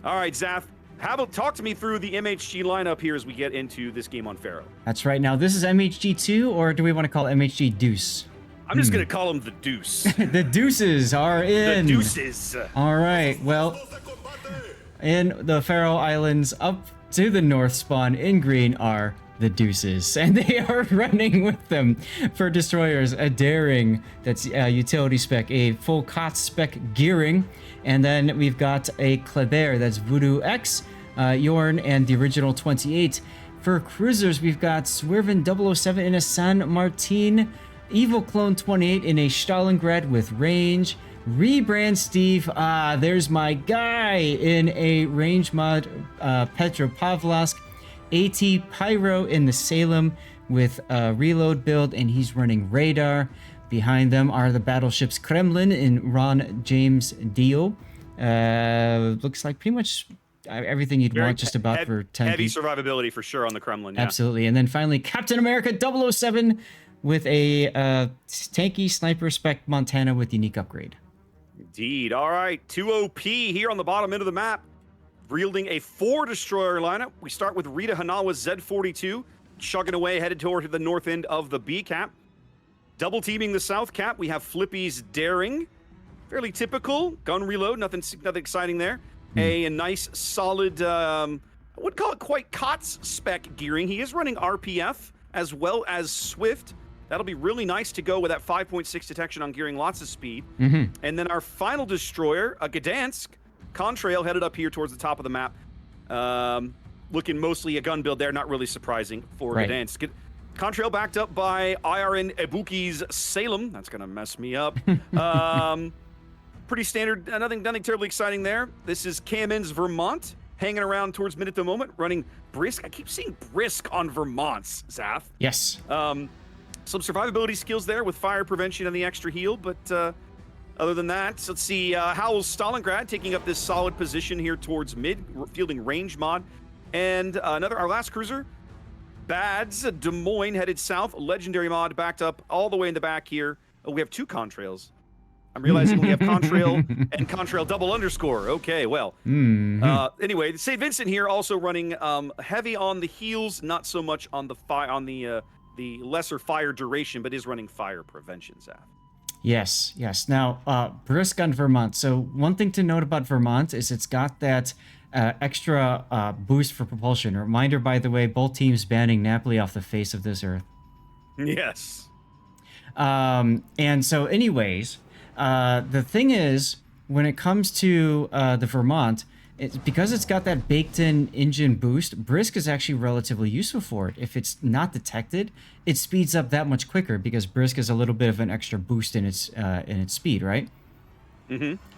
All right, Zaf, talk to me through the MHG lineup here as we get into this game on Faroe. That's right. Now, this is MHG2, or do we want to call it MHG Deuce? I'm just going to call them the Deuce. The Deuces are in. The Deuces. All right. Well, in the Faroe Islands, up to the north spawn in green are the Deuces, and they are running with them for destroyers, a Daring, that's utility spec, a full COTS spec gearing, and then we've got a Kleber, that's Voodoo X, Yorn, and the original 28. For cruisers, we've got Swerven 007 in a San Martin, Evil Clone 28 in a Stalingrad with range, Rebrand Steve, there's my guy, in a range mod Petropavlovsk, AT Pyro in the Salem with a reload build, and he's running radar. Behind them are the battleships Kremlin in Ron James Dio. Looks like pretty much everything you'd want just about for 10 heavy survivability for sure on the Kremlin. Yeah. Absolutely. And then finally, Captain America 007 with a tanky sniper spec Montana with unique upgrade. Indeed. All right, 2 OP here on the bottom end of the map, wielding a 4-destroyer lineup. We start with Rita Hanawa's Z42, chugging away, headed toward the north end of the B cap. Double teaming the south cap, we have Flippy's Daring. Fairly typical gun reload, nothing exciting there. A nice solid, I would call it quite COTS spec gearing. He is running RPF as well as Swift. That'll be really nice to go with that 5.6 detection on gearing, lots of speed. And then our final destroyer, a Gdansk, Contrail, headed up here towards the top of the map. Looking mostly a gun build there, not really surprising for Gdansk. Contrail backed up by IRN Ebuki's Salem. That's going to mess me up. Pretty standard, nothing terribly exciting there. This is Kamen's Vermont, hanging around towards mid at the moment, running Brisk. I keep seeing Brisk on Vermonts, Zaf. Yes. Some survivability skills there with fire prevention and the extra heal, but other than that, let's see, Howell's Stalingrad taking up this solid position here towards mid, fielding range mod. And our last cruiser, Bads Des Moines, headed south, legendary mod, backed up all the way in the back here. Oh, we have 2 contrails. I'm realizing we have Contrail and Contrail _. Okay, well. Anyway, St. Vincent here also running heavy on the heals, not so much on the lesser fire duration, but is running fire prevention, Zaf. Yes. Now, Brisk on Vermont. So one thing to note about Vermont is it's got that extra boost for propulsion. A reminder, by the way, both teams banning Napoli off the face of this earth. Yes. And so anyways, the thing is, when it comes to the Vermont, because it's got that baked-in engine boost, Brisk is actually relatively useful for it. If it's not detected, it speeds up that much quicker because Brisk is a little bit of an extra boost in its speed, right?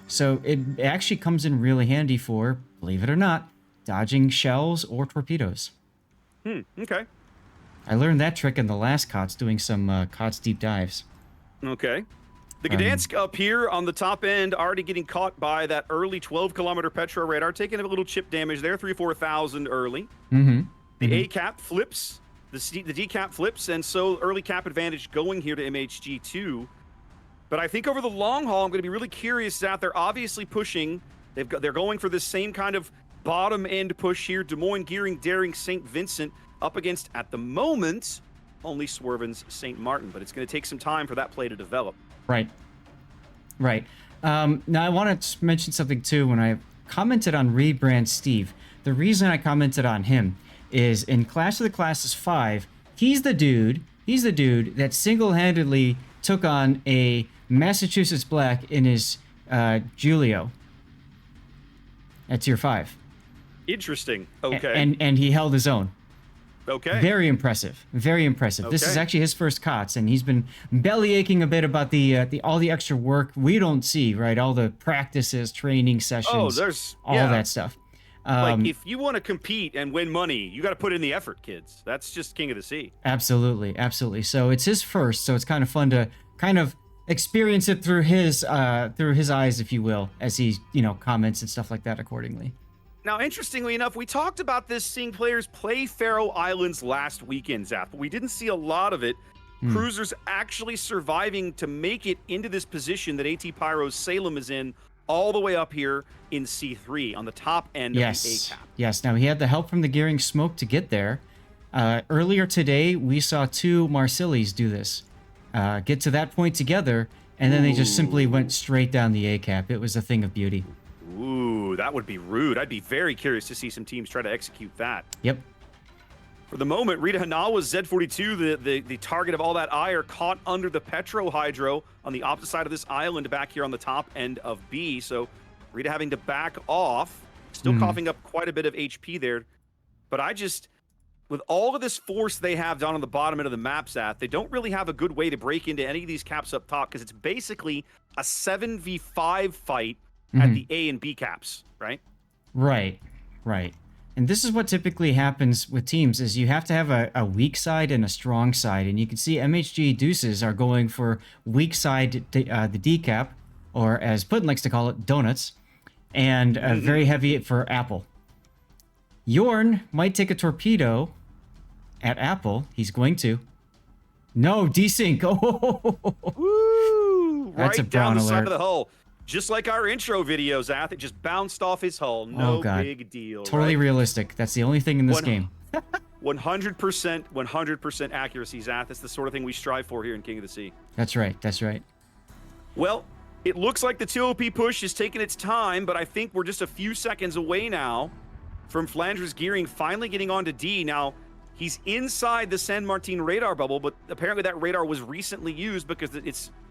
So it actually comes in really handy for, believe it or not, dodging shells or torpedoes. Okay. I learned that trick in the last COTS, doing some COTS deep dives. Okay. The Gdansk up here on the top end, already getting caught by that early 12-kilometer Petro radar, taking a little chip damage there, 3,000-4,000 early. The A cap flips, the D cap flips, and so early cap advantage going here to MHG2. But I think over the long haul, I'm going to be really curious that they're obviously pushing. They're going for this same kind of bottom end push here. Des Moines gearing, Daring, St. Vincent up against, at the moment, only Swerven's St. Martin. But it's going to take some time for that play to develop. Right. Now, I want to mention something, too. When I commented on Rebrand Steve, the reason I commented on him is in Clash of the Classes 5, he's the dude that single-handedly took on a Massachusetts Black in his Julio at Tier 5. Interesting. Okay. And he held his own. Okay. Very impressive. Okay. This is actually his first COTS, and he's been bellyaching a bit about the all the extra work we don't see, right? All the practices, training sessions, all that stuff. Like, if you want to compete and win money, you got to put in the effort, kids. That's just King of the Sea. Absolutely. So it's his first, so it's kind of fun to kind of experience it through his eyes, if you will, as he comments and stuff like that accordingly. Now, interestingly enough, we talked about this, seeing players play Faroe Islands last weekend, Zap, but we didn't see a lot of it. Cruisers actually surviving to make it into this position that AT Pyro's Salem is in all the way up here in C3 on the top end of the A-cap. Yes, now he had the help from the gearing smoke to get there. Earlier today, we saw 2 Marsilis do this. Get to that point together, and then they just simply went straight down the A-cap. It was a thing of beauty. Ooh, that would be rude. I'd be very curious to see some teams try to execute that. Yep. For the moment, Rita Hanawa's Z42, the target of all that ire, caught under the Petro Hydro on the opposite side of this island back here on the top end of B. So Rita having to back off, still coughing up quite a bit of HP there. But with all of this force they have down on the bottom end of the map, Zath, they don't really have a good way to break into any of these caps up top because it's basically a 7v5 fight at the A and B caps, right? Right. And this is what typically happens with teams is you have to have a weak side and a strong side. And you can see MHG Deuces are going for weak side, the D cap, or as Puddin likes to call it, donuts, and very heavy for Apple. Yorn might take a torpedo at Apple. He's going to. No, desync. Oh, woo! That's right a down brown the side alert. of the hull. Just like our intro video, Zath, it just bounced off his hull. No big deal. Totally realistic. That's the only thing in this game. 100% accuracy, Zath. That's the sort of thing we strive for here in King of the Sea. That's right. Well, it looks like the 2OP push is taking its time, but I think we're just a few seconds away now from Flandre's gearing finally getting onto D. Now, he's inside the San Martin radar bubble, but apparently that radar was recently used because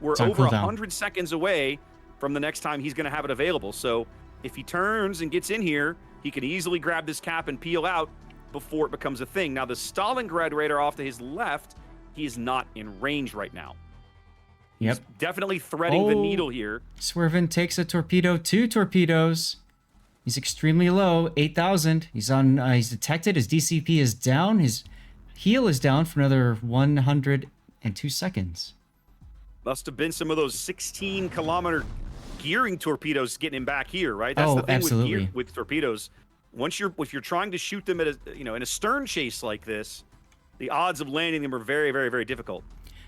we're over 100 seconds away from the next time he's going to have it available. So if he turns and gets in here, he can easily grab this cap and peel out before it becomes a thing. Now, the Stalingrad radar off to his left, he is not in range right now. Yep. He's definitely threading the needle here. Swervin takes a torpedo, 2 torpedoes. He's extremely low, 8,000. He's detected. His DCP is down. His heal is down for another 102 seconds. Must have been some of those 16-kilometer gearing torpedoes getting him back here, right? That's the thing absolutely. with torpedoes. If you're trying to shoot them at in a stern chase like this, the odds of landing them are very, very, very difficult.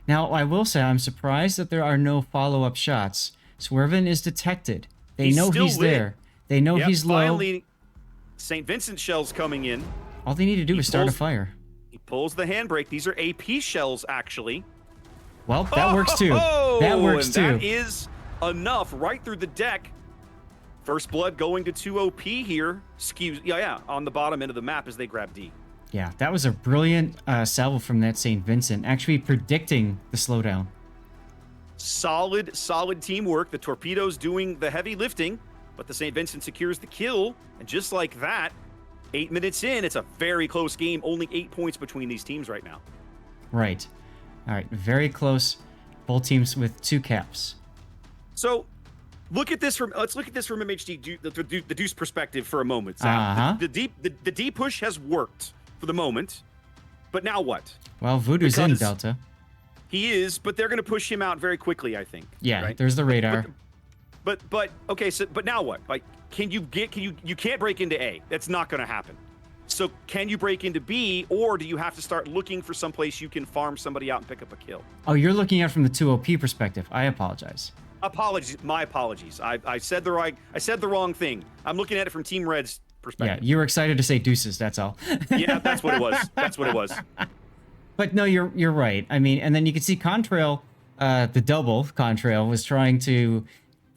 Now, I will say I'm surprised that there are no follow-up shots. Swervin is detected. They know he's there. They know he's low. Finally, St. Vincent shells coming in. All they need to do is start a fire. He pulls the handbrake. These are AP shells, actually. Well, that works too. That works too. That is enough right through the deck. First blood going to 2OP here. On the bottom end of the map as they grab D. Yeah, that was a brilliant salvo from that St. Vincent, actually predicting the slowdown. Solid teamwork. The torpedoes doing the heavy lifting, but the St. Vincent secures the kill. And just like that, 8 minutes in, it's a very close game. Only 8 points between these teams right now. Right. All right, very close. Both teams with 2 caps. So, let's look at this from MHG the Deuce perspective for a moment. The D push has worked for the moment, but now what? Well, Voodoo's in Delta. He is, but they're going to push him out very quickly, I think. Yeah, right? There's the radar. But okay, so but now what? Like, you can't break into A. That's not going to happen. So can you break into B, or do you have to start looking for someplace you can farm somebody out and pick up a kill? Oh, you're looking at it from the 2OP perspective. I apologize. My apologies. I said the wrong thing. I'm looking at it from Team Red's perspective. Yeah, you were excited to say deuces, that's all. Yeah, that's what it was. But no, you're right. I mean, and then you can see Contrail, the double Contrail was trying to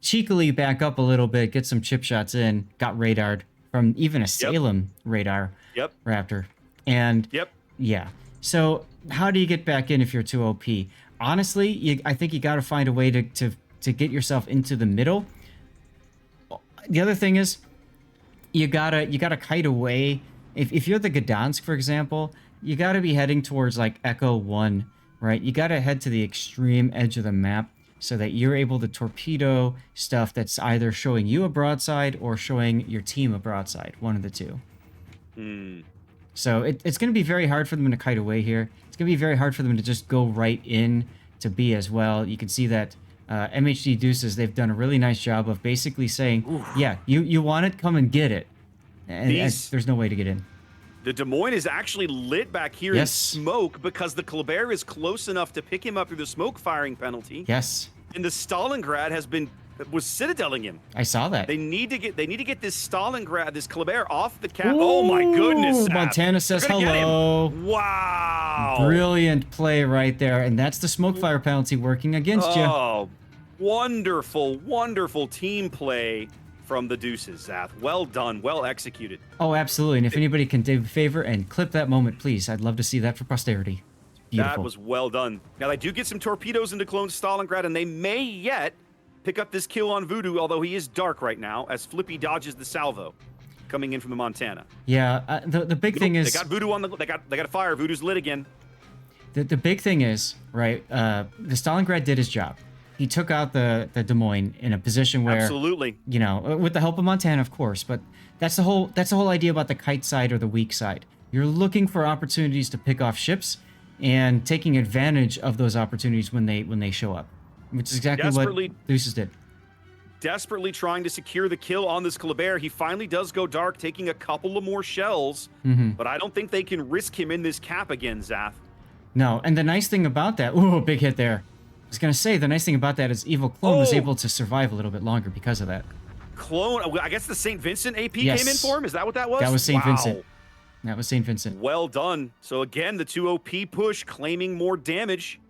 cheekily back up a little bit, get some chip shots in, got radared from even a Salem radar Raptor. And yeah. So how do you get back in if you're 2OP? Honestly, I think you got to find a way to get yourself into the middle. The other thing is you gotta kite away. If you're the Gdansk, for example, you gotta be heading towards like Echo 1, right? You gotta head to the extreme edge of the map so that you're able to torpedo stuff that's either showing you a broadside or showing your team a broadside, one of the two. So it's going to be very hard for them to kite away here. It's going to be very hard for them to just go right in to B as well. You can see that MHG Deuces, they've done a really nice job of basically saying, yeah, you want it, come and get it. And there's no way to get in. The Des Moines is actually lit back here in smoke because the Colbert is close enough to pick him up through the smoke firing penalty. Yes. And the Stalingrad has been was citadeling him. I saw that. They need to get this Stalingrad, this Kleber off the cap. Oh my goodness! Saf. Montana says hello. Wow! Brilliant play right there, and that's the smoke fire penalty working against you. Oh, wonderful, wonderful team play from the Deuces, Zaf. Well done, well executed. Oh, absolutely. And if anybody can do a favor and clip that moment, please, I'd love to see that for posterity. Beautiful. That was well done. Now they do get some torpedoes into clone Stalingrad, and they may yet pick up this kill on Voodoo, although he is dark right now, as Flippy dodges the salvo coming in from the Montana. Yeah, the big thing is they got Voodoo on the they got a fire. Voodoo's lit again. The big thing is, right, the Stalingrad did his job. He took out the Des Moines in a position where, absolutely, you know, with the help of Montana, of course, but that's the whole idea about the kite side or the weak side. You're looking for opportunities to pick off ships and taking advantage of those opportunities when they show up, which is exactly what Deuces did. Desperately trying to secure the kill on this Kleber. He finally does go dark, taking a couple of more shells, but I don't think they can risk him in this cap again, Zaf. No, and the nice thing about that, ooh, big hit there. I was going to say, the nice thing about that is Evil Clone was able to survive a little bit longer because of that. Clone, I guess the St. Vincent AP Yes. came in for him? Is that what that was? That was St. Vincent. That was St. Vincent. Well done. So again, the 2 OP push, claiming more damage.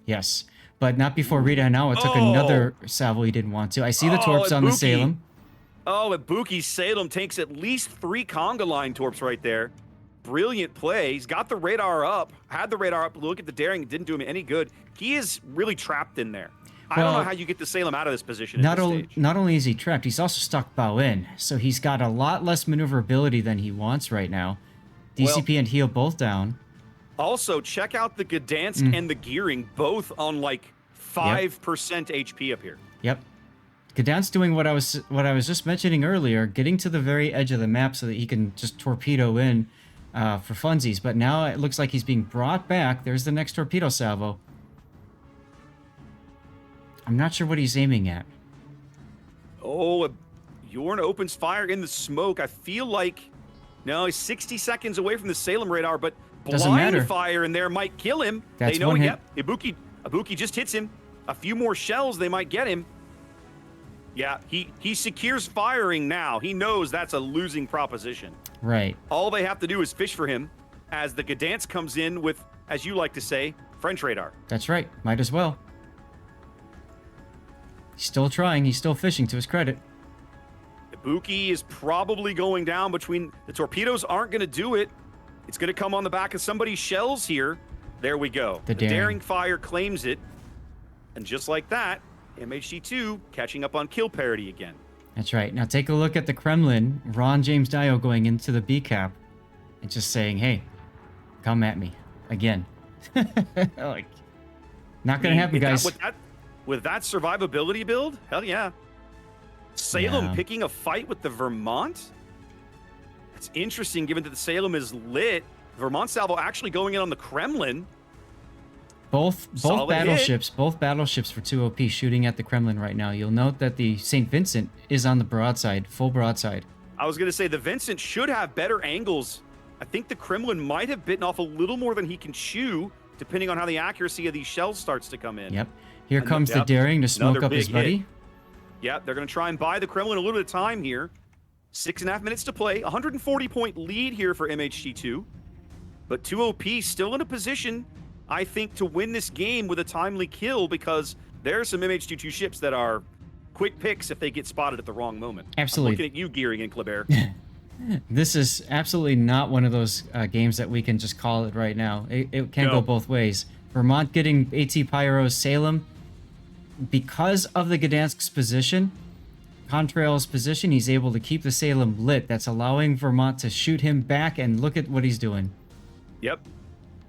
Yes, but not before Rita Hanawa took another salvo he didn't want to. I see the torps on the Salem. Oh, Ibuki's Salem takes at least 3 conga line torps right there. Brilliant play. He's got the radar up, had the radar up. Look at the daring. It didn't do him any good. He is really trapped in there. I don't know how you get the Salem out of this position at this stage. Not only is he trapped, he's also stuck bow in. So he's got a lot less maneuverability than he wants right now. DCP and Heel both down. Also, check out the Gdansk and the Gearing, both on like 5% HP up here. Yep. Gdansk's doing what I was just mentioning earlier, getting to the very edge of the map so that he can just torpedo in for funsies. But now it looks like he's being brought back. There's the next torpedo salvo. I'm not sure what he's aiming at. Oh, Yorn opens fire in the smoke. I feel like, no, he's 60 seconds away from the Salem radar, but blind fire in there might kill him. That's they know, one hit. Yep, Ibuki just hits him. A few more shells, they might get him. Yeah, he secures firing now. He knows that's a losing proposition. Right. All they have to do is fish for him as the Gdansk comes in with, as you like to say, French radar. That's right. Might as well. He's still trying. He's still fishing, to his credit. Ibuki is probably going down between... The torpedoes aren't going to do it. It's going to come on the back of somebody's shells here. There we go. The daring fire claims it. And just like that, MHGII catching up on kill parity again. That's right. Now take a look at the Kremlin. Ron James Dio going into the B cap and just saying, hey, come at me again. Like, not going to happen, guys. With that survivability build? Hell yeah. Salem picking a fight with the Vermont? It's interesting given that the Salem is lit. Vermont salvo actually going in on the Kremlin. Both battleships for 2 OP shooting at the Kremlin right now. You'll note that the St. Vincent is on the broadside, full broadside. I was going to say the Vincent should have better angles. I think the Kremlin might have bitten off a little more than he can chew, depending on how the accuracy of these shells starts to come in. Yep. Here comes the daring to smoke up his buddy. Yep, they're going to try and buy the Kremlin a little bit of time here. 6.5 minutes to play. 140-point lead here for MHGII. But 2 OP still in a position, I think, to win this game with a timely kill, because there are some MHGII ships that are quick picks if they get spotted at the wrong moment. Absolutely. I'm looking at you, Gearing and Kleber. This is absolutely not one of those games that we can just call it right now. It can go both ways. Vermont getting AT Pyro's Salem. Because of the Gdansk's position, Contrail's position, he's able to keep the Salem lit. That's allowing Vermont to shoot him back, and look at what he's doing. Yep.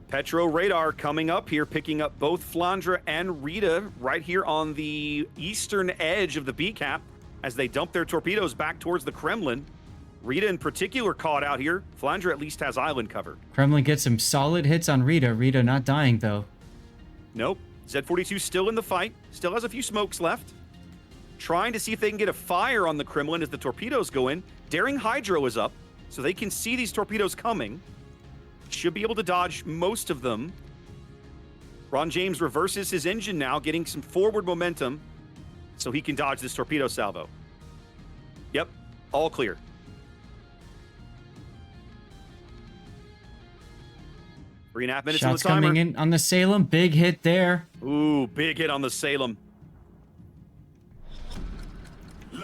Petro radar coming up here, picking up both Flandre and Rita right here on the eastern edge of the B cap as they dump their torpedoes back towards the Kremlin. Rita in particular caught out here. Flandre at least has island cover. Kremlin gets some solid hits on Rita. Rita not dying, though. Nope. Z42 still in the fight. Still has a few smokes left. Trying to see if they can get a fire on the Kremlin as the torpedoes go in. Daring Hydro is up, so they can see these torpedoes coming. Should be able to dodge most of them. Ron James reverses his engine now, getting some forward momentum. so he can dodge this torpedo salvo. Yep, all clear. 3.5 minutes Shots on the timer. coming in on the Salem. Big hit there. Ooh, big hit on the Salem.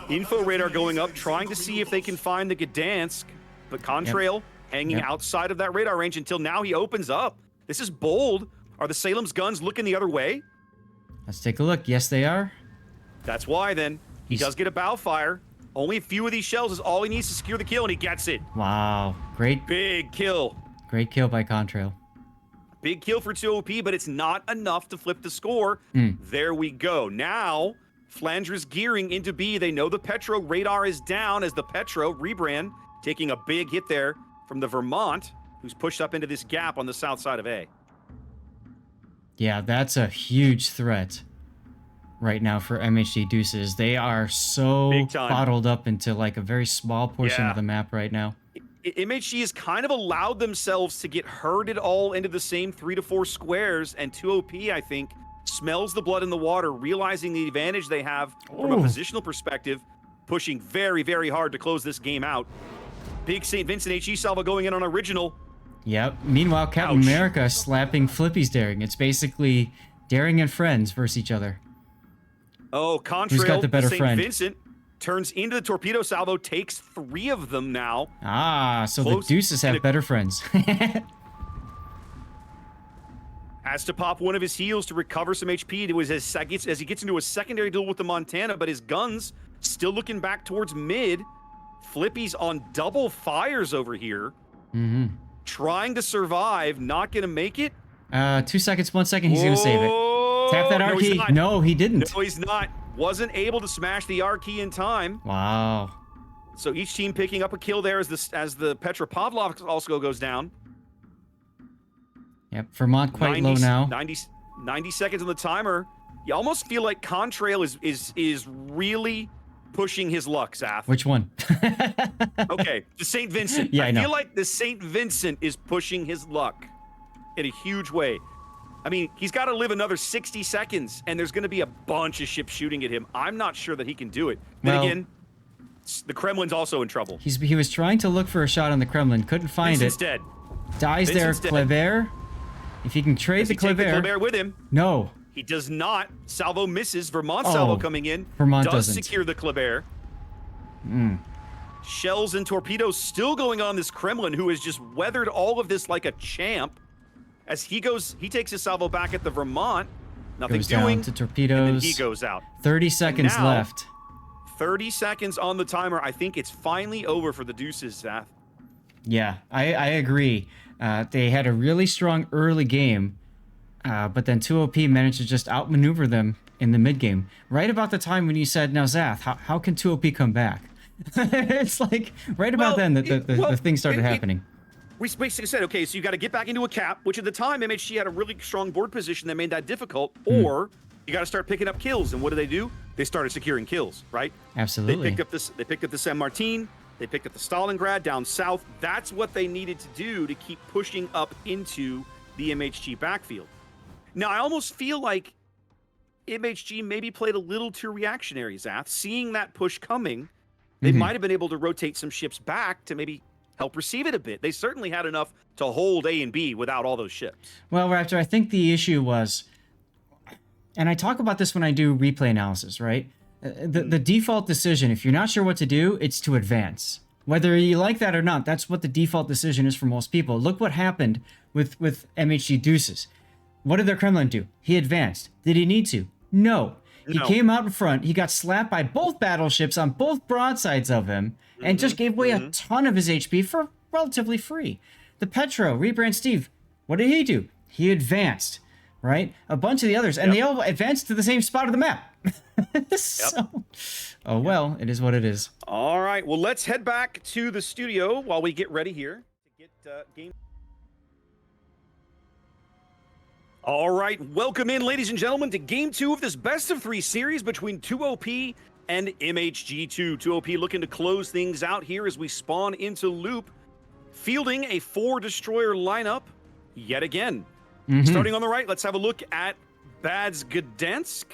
Info radar going up, trying to see if they can find the Gdansk, but Contrail hanging outside of that radar range until now he opens up. This is bold. Are the Salem's guns looking the other way? Let's take a look. Yes, they are. That's why then. He does get a bow fire. Only a few of these shells is all he needs to secure the kill, and he gets it. Wow. Great. Big kill. Great kill by Contrail. Big kill for 2OP, but it's not enough to flip the score. There we go. Now, Flandre's gearing into B. They know the Petro radar is down as the Petro rebrand, taking a big hit there from the Vermont, who's pushed up into this gap on the south side of A. Yeah, that's a huge threat right now for MHG Deuces. They are so bottled up into like a very small portion of the map right now. MHG has kind of allowed themselves to get herded all into the same 3 to 4 squares, and 2OP, I think, smells the blood in the water, realizing the advantage they have from a positional perspective, pushing very, very hard to close this game out. Big St. Vincent HE salvo going in on original. Yep. Meanwhile, Captain America slapping Flippy's daring. It's basically daring and friends versus each other. Oh, Contrail, who's got the better St. friend? Vincent turns into the torpedo salvo, takes 3 of them now. Ah, so the Deuces have better friends. Has to pop one of his heals to recover some HP. It was as he gets into a secondary duel with the Montana, but his guns still looking back towards mid. Flippy's on double fires over here. Trying to survive, not gonna make it. 2 seconds, 1 second, he's gonna save it. Tap that R key. No, he didn't. No, he's not. Wasn't able to smash the R key in time. Wow. So each team picking up a kill there as the Petropavlov also goes down. Yep, Vermont quite low now. 90 seconds on the timer. You almost feel like Contrail is really pushing his luck, Zath. Which one? Okay, the St. Vincent. Yeah, I know. feel like the St. Vincent is pushing his luck in a huge way. I mean, he's got to live another 60 seconds, and there's going to be a bunch of ships shooting at him. I'm not sure that he can do it. Then again, the Kremlin's also in trouble. He was trying to look for a shot on the Kremlin, couldn't find Vincent's it. dead. Dies Vincent's there, dead. Kleber. If he can trade the Take the Kleber. Kleber with him. No. He does not. Salvo misses. Vermont salvo coming in. Vermont does doesn't. secure the Kleber. Shells and torpedoes still going on this Kremlin, who has just weathered all of this like a champ. As he takes his salvo back at the Vermont. Nothing Goes doing. down to torpedoes. And then he goes out. 30 seconds now, left. 30 seconds on the timer. I think it's finally over for the Deuces, Zath. Yeah, I agree. They had a really strong early game, but then 2OP managed to just outmaneuver them in the mid game. Right about the time when you said, now Zath, how can 2OP come back? It's like right about then that the thing started happening. We basically said, okay, so you got to get back into a cap, which at the time MHG had a really strong board position that made that difficult, or you got to start picking up kills. And what do? They started securing kills, right? Absolutely. They picked up the San Martin. They picked up the Stalingrad down south. That's what they needed to do to keep pushing up into the MHG backfield. Now, I almost feel like MHG maybe played a little too reactionary, Zath. Seeing that push coming, they might have been able to rotate some ships back to maybe help receive it a bit. They certainly had enough to hold A and B without all those ships. Well, Raptor, I think the issue was, and I talk about this when I do replay analysis, right? The default decision, if you're not sure what to do, it's to advance. Whether you like that or not, that's what the default decision is for most people. Look what happened with MHG Deuces. What did their Kremlin do? He advanced. Did he need to? No. He came out in front. He got slapped by both battleships on both broadsides of him and just gave away a ton of his HP for relatively free. The Petro, Rebrand Steve, what did he do? He advanced, right? A bunch of the others, and they all advanced to the same spot of the map. So, oh well, it is what it is. All right, well, let's head back to the studio while we get ready here to get game. All right, welcome in, ladies and gentlemen, to Game 2 of this best-of-3 series between 2OP and MHG2. 2OP looking to close things out here as we spawn into loop, fielding a 4-destroyer lineup yet again. Starting on the right, let's have a look at Bad's Gdansk.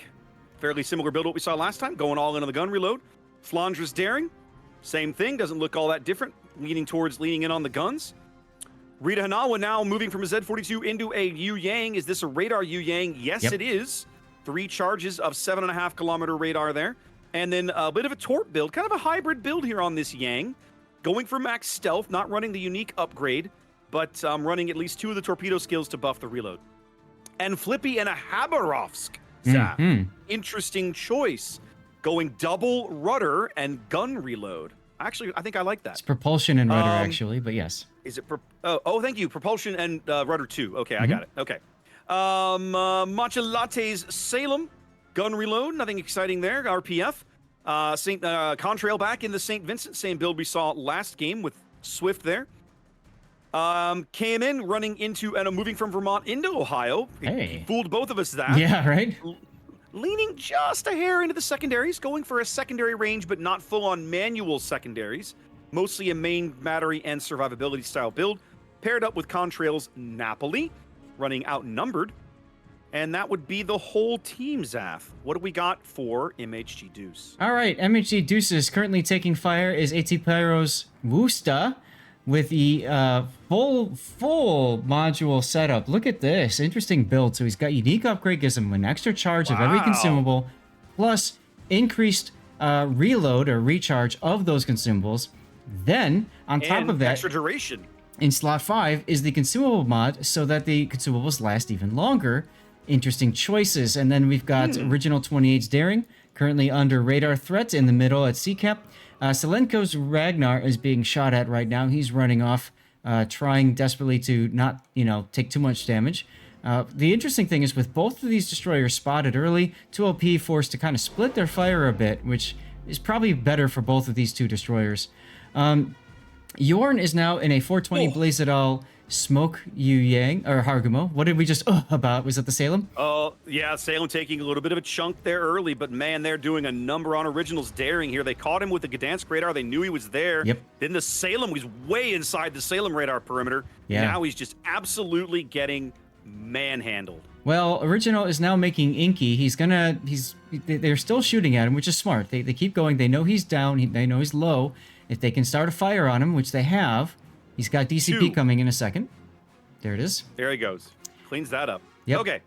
Fairly similar build to what we saw last time, going all in on the gun reload. Flandra's daring, same thing, doesn't look all that different, leaning in on the guns. Rita Hanawa now moving from a Z42 into a Yu Yang. Is this a radar Yu Yang? Yes, Yep. it is. 3 charges of 7.5 kilometer radar there. And then a bit of a torp build, kind of a hybrid build here on this Yang. Going for max stealth, not running the unique upgrade, but running at least 2 of the torpedo skills to buff the reload. And Flippy and a Habarovsk. Zap. Interesting choice. Going double rudder and gun reload. Actually, I think I like that. It's propulsion and rudder, actually, but yes. Is it? Oh, thank you. Propulsion and rudder 2. Okay, I got it. Okay. Matcha Latte's Salem. Gun reload. Nothing exciting there. RPF. Contrail back in the St. Vincent. Same build we saw last game with Swift there. Came in running into and moving from Vermont into Ohio. Hey. Fooled both of us that. Yeah, right? Leaning just a hair into the secondaries, going for a secondary range, but not full-on manual secondaries. Mostly a main battery and survivability style build. Paired up with Contrail's Napoli, running outnumbered. And that would be the whole team, Zaf. What do we got for MHG Deuce? All right, MHG Deuces currently taking fire is AT Pyro's Wusta with the full module setup. Look at this. Interesting build. So he's got unique upgrade, gives him an extra charge of every consumable, plus increased reload or recharge of those consumables. Then, on top of that, extra duration. in slot 5 is the consumable mod so that the consumables last even longer. Interesting choices. And then we've got Original 28's Daring, currently under radar threat in the middle at CCAP. Selenko's Ragnar is being shot at right now. He's running off, trying desperately to not, take too much damage. The interesting thing is with both of these destroyers spotted early, 2LP forced to kind of split their fire a bit, which is probably better for both of these two destroyers. Yorn is now in a 420 Blazedal Smoke Yu Yang, or Hargumo. What did we just about? Was it the Salem? Oh, yeah, Salem taking a little bit of a chunk there early, but man, they're doing a number on Original's Daring here. They caught him with the Gdansk radar. They knew he was there. Yep. Then the Salem was way inside the Salem radar perimeter. Yeah. Now he's just absolutely getting manhandled. Well, Original is now making Inky. They're still shooting at him, which is smart. They keep going. They know he's down. They know he's low. If they can start a fire on him, which they have, he's got DCP coming in a second. There it is. There he goes. Cleans that up. Yep. Okay.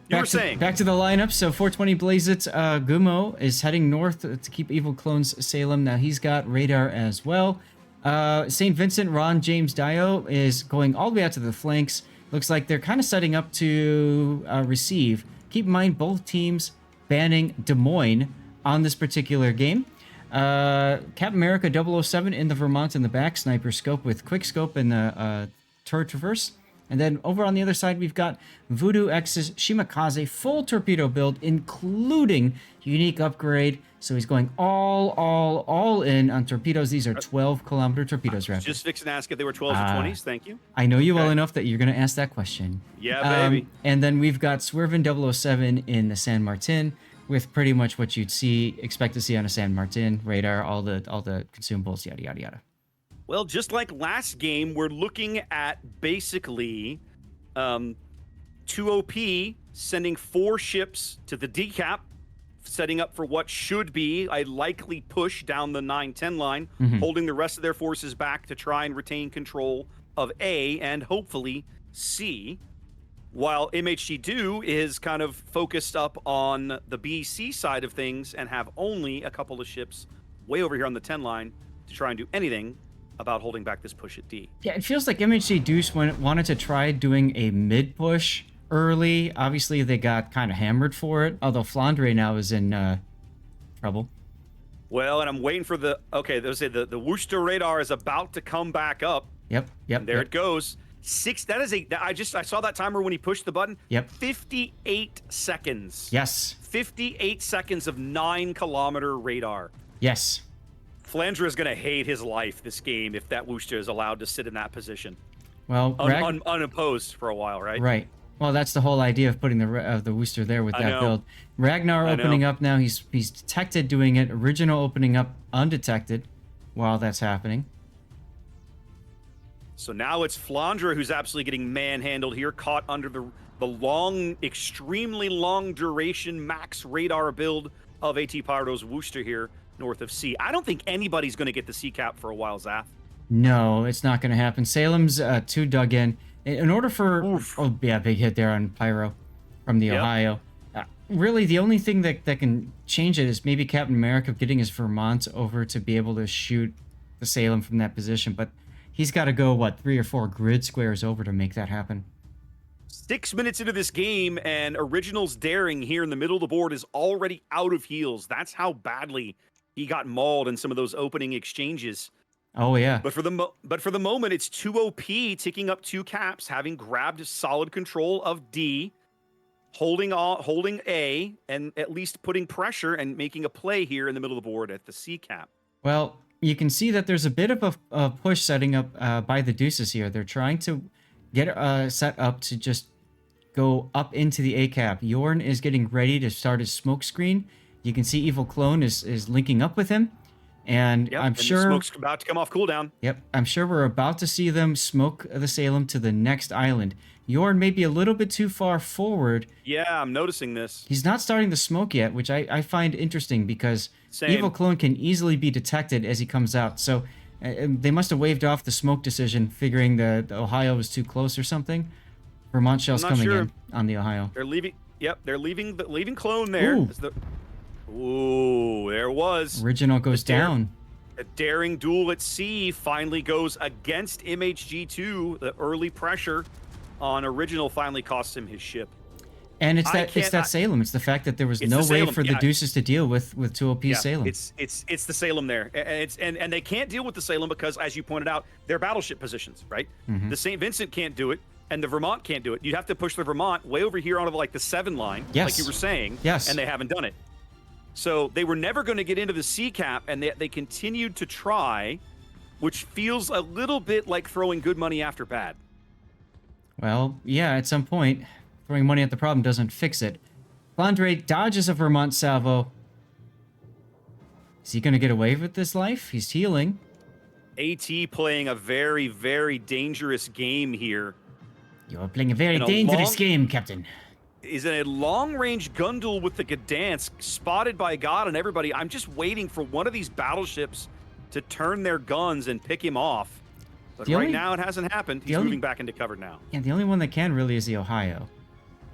You were saying. Back to the lineup. So 420 Blazit Gumo is heading north to keep Evil Clone's Salem. Now he's got radar as well. St. Vincent Ron James Dio is going all the way out to the flanks. Looks like they're kind of setting up to receive. Keep in mind, both teams banning Des Moines on this particular game. Cap America 007 in the Vermont in the back, sniper scope with quick scope and the turret traverse. And then over on the other side, we've got Voodoo X's Shimakaze full torpedo build, including unique upgrade. So he's going all in on torpedoes. These are 12-kilometer torpedoes, Raptor. Just fixing to ask if they were 12s or 20s. Thank you. I know you well enough that you're going to ask that question. Yeah, baby. And then we've got Swervin 007 in the San Martin with pretty much what you'd expect to see on a San Martin radar, all the consumables, yada yada yada. Well, just like last game, we're looking at basically 2OP sending 4 ships to the decap, setting up for what should be a likely push down the 9-10 line, holding the rest of their forces back to try and retain control of A and hopefully C, while MHG Do is kind of focused up on the BC side of things and have only a couple of ships way over here on the 10 line to try and do anything about holding back this push at D. Yeah, it feels like MHG Deuce wanted to try doing a mid push early. Obviously, they got kind of hammered for it, although Flandre now is in trouble. Well, and I'm waiting for the Worcester radar is about to come back up. Yep. And there it goes. I saw that timer when he pushed the button. Yep. 58 seconds. Yes. 58 seconds of 9-kilometer radar. Yes. Flandre is going to hate his life this game if that Worcester is allowed to sit in that position. Well, unopposed for a while, right? Right. Well, that's the whole idea of putting the Worcester there with that build. Ragnar opening up now. He's detected doing it. Original opening up undetected while that's happening. So now it's Flandre who's absolutely getting manhandled here, caught under the long, extremely long duration max radar build of AT Pyro's Worcester here north of Sea. I don't think anybody's going to get the Sea cap for a while, Zaf. No, it's not going to happen. Salem's too dug in. In order for... Oof. Oh, yeah, big hit there on Pyro from the Ohio. Really, the only thing that can change it is maybe Captain America getting his Vermont over to be able to shoot the Salem from that position. But he's got to go, what, 3 or 4 grid squares over to make that happen. 6 minutes into this game, and Original's Daring here in the middle of the board is already out of heals. That's how badly he got mauled in some of those opening exchanges. Oh, yeah. But for the moment, it's 2 OP ticking up 2 caps, having grabbed solid control of D, holding A, and at least putting pressure and making a play here in the middle of the board at the C cap. Well, you can see that there's a bit of a push setting up by the Deuces here. They're trying to get set up to just go up into the A cap. Yorn is getting ready to start his smoke screen. You can see Evil Clone is linking up with him. And Yep, I'm and sure... the smoke's about to come off cooldown. Yep, I'm sure we're about to see them smoke the Salem to the next island. Yorn may be a little bit too far forward. Yeah, I'm noticing this. He's not starting the smoke yet, which I find interesting because Same. Evil Clone can easily be detected as he comes out. So they must have waved off the smoke decision, figuring the Ohio was too close or something. Vermont shell's I'm not coming sure. in on the Ohio. They're leaving. Yep, they're leaving Clone there. Ooh. Ooh, there it was. Original goes down. A daring duel at sea finally goes against MHG2. The early pressure on Original finally costs him his ship. And it's that Salem. It's the fact that there was no way for the Deuces to deal with 2 OP Salem. It's the Salem there. And they can't deal with the Salem because, as you pointed out, they're battleship positions, right? Mm-hmm. The St. Vincent can't do it, and the Vermont can't do it. You'd have to push the Vermont way over here onto like the 7 line, like you were saying. Yes. And they haven't done it. So they were never going to get into the C cap, and they continued to try, which feels a little bit like throwing good money after bad. Well, yeah, at some point, throwing money at the problem doesn't fix it. Flandre dodges a Vermont salvo. Is he going to get away with this life? He's healing. AT playing a very, very dangerous game here. You're playing a very dangerous game, Captain. Is in a long-range gun duel with the Gdansk, spotted by God and everybody. I'm just waiting for one of these battleships to turn their guns and pick him off. But right now, it hasn't happened. He's moving back into cover now. Yeah, the only one that can really is the Ohio.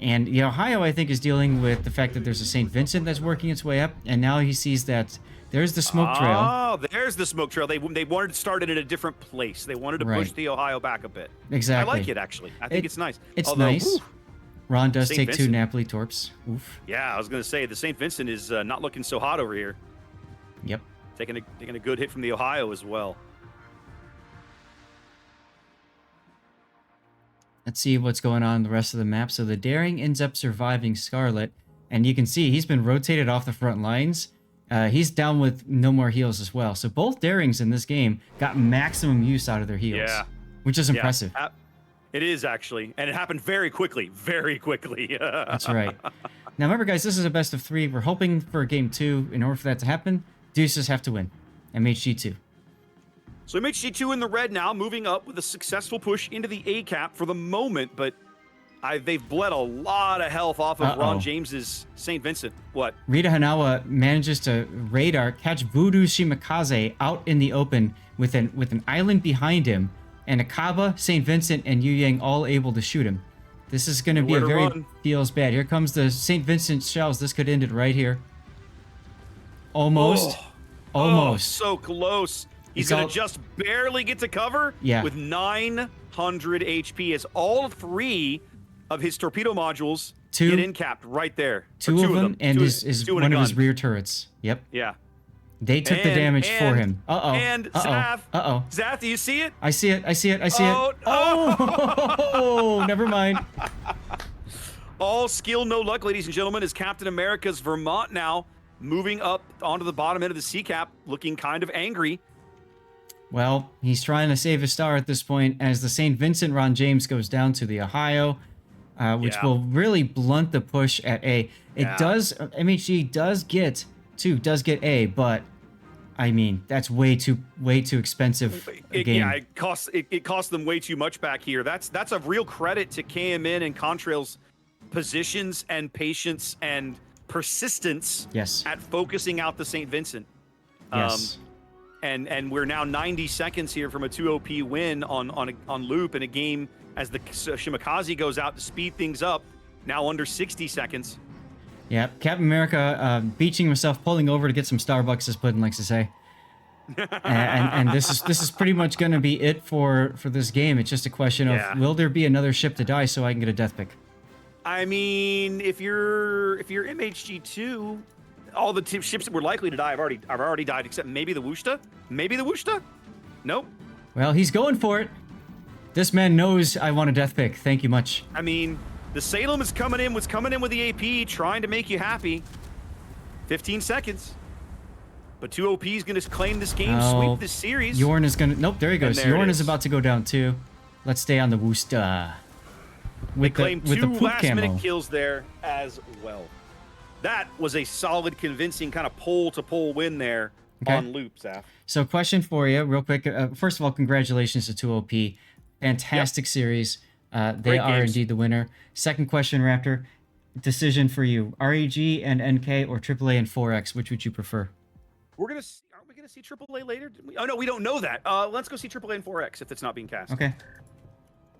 And the Ohio, I think, is dealing with the fact that there's a St. Vincent that's working its way up, and now he sees that there's the smoke trail. Oh, there's the smoke trail. They wanted to start it in a different place. They wanted to push the Ohio back a bit. Exactly. I like it, actually. I think it's nice. It's nice. Ron does St. take Vincent. 2 Napoli torps. Oof. Yeah, I was going to say, the St. Vincent is not looking so hot over here. Yep. Taking a good hit from the Ohio as well. Let's see what's going on the rest of the map. So the Daring ends up surviving Scarlet, and you can see he's been rotated off the front lines. He's down with no more heals as well. So both Darings in this game got maximum use out of their heals, which is impressive. Yeah, it is, actually. And it happened very quickly. Very quickly. That's right. Now, remember, guys, this is a best of 3. We're hoping for game 2. In order for that to happen, Deuces have to win. MHG2. So MHG2 in the red now, moving up with a successful push into the A cap for the moment, but they've bled a lot of health off of Ron James's St. Vincent. What? Rita Hanawa manages to radar catch Voodoo Shimakaze out in the open with an island behind him, and Akaba, St. Vincent, and Yu Yang all able to shoot him. This is going to be a very feels bad. Here comes the St. Vincent shells. This could end it right here. Almost. Almost. So close. He's going to just barely get to cover with 900 HP as all 3 of his torpedo modules get in capped right there. 2 of them and is one of his rear turrets. Yep. Yeah. They took the damage for him. And Zath, do you see it? I see it. I see it. I see it. Oh, never mind. All skill, no luck, ladies and gentlemen, is Captain America's Vermont now moving up onto the bottom end of the sea cap, looking kind of angry. Well, he's trying to save his star at this point as the St. Vincent Ron James goes down to the Ohio, which will really blunt the push at A. It does, MHG does get A, but I mean, that's way too expensive a game. Yeah, it costs them way too much back here. That's a real credit to KMN and Contrail's positions and patience and persistence Yes. at focusing out the St. Vincent. Yes. And we're now 90 seconds here from a 2-OP win on loop in a game as the Shimakaze goes out to speed things up. Now under 60 seconds. Yeah, Captain America beaching himself, pulling over to get some Starbucks, as Puddin likes to say. and this is pretty much going to be it for this game. It's just a question of will there be another ship to die so I can get a death pick? I mean, if you're MHG2, all the ships that were likely to die have already died, except maybe the Wushta. Maybe the Wushta. Nope. Well, he's going for it. This man knows I want a death pick. Thank you much. I mean, the Salem was coming in with the AP, trying to make you happy. 15 seconds. But 2OP is going to claim this game, sweep this series. Yorn is going to... Nope, there he goes. Yorn is about to go down too. Let's stay on the Wusta. They claimed two last-minute camo. kills there as well. That was a solid, convincing kind of pole-to-pole win there on loop, Zaf. So question for you, real quick. First of all, congratulations to 2OP. Fantastic series. They are indeed the winner. Second question, Raptor. Decision for you. REG and NK or AAA and 4X? Which would you prefer? Aren't we gonna see AAA later? Oh no, we don't know that. Let's go see AAA and 4X if it's not being cast. Okay.